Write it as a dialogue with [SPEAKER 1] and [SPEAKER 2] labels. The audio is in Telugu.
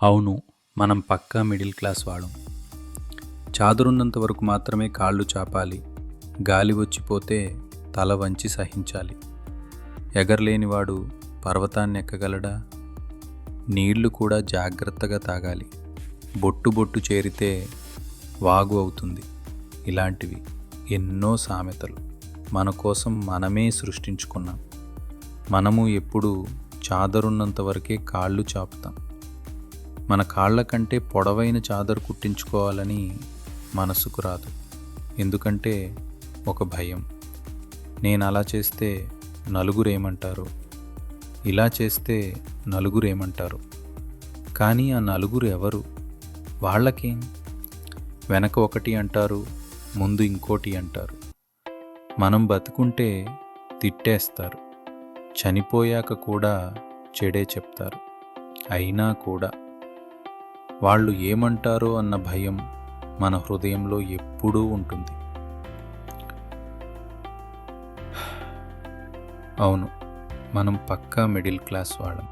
[SPEAKER 1] అవును, మనం పక్కా మిడిల్ క్లాస్ వాళ్ళం. చాదురున్నంత వరకు మాత్రమే కాళ్ళు చాపాలి. గాలి వచ్చిపోతే తల వంచి సహించాలి. ఎగరలేనివాడు పర్వతాన్ని ఎక్కగలడా? నీళ్లు కూడా జాగ్రత్తగా తాగాలి. బొట్టు బొట్టు చేరితే వాగు అవుతుంది. ఇలాంటివి ఎన్నో సామెతలు మన కోసం మనమే సృష్టించుకున్నాం. మనము ఎప్పుడూ చాదరున్నంత వరకే కాళ్ళు చాపుతాం. మన కాళ్ళ కంటే పొడవైన చాదరు కుట్టించుకోవాలని మనసుకు రాదు. ఎందుకంటే ఒక భయం. నేను అలా చేస్తే నలుగురేమంటారు, ఇలా చేస్తే నలుగురేమంటారు. కానీ ఆ నలుగురు ఎవరు? వాళ్ళకేం? వెనక ఒకటి అంటారు, ముందు ఇంకోటి అంటారు. మనం బతుకుంటే తిట్టేస్తారు, చనిపోయాక కూడా చెడే చెప్తారు. అయినా కూడా వాళ్ళు ఏమంటారో అన్న భయం మన హృదయంలో ఎప్పుడూ ఉంటుంది. అవును, మనం పక్కా మిడిల్ క్లాస్ వాళ్ళం.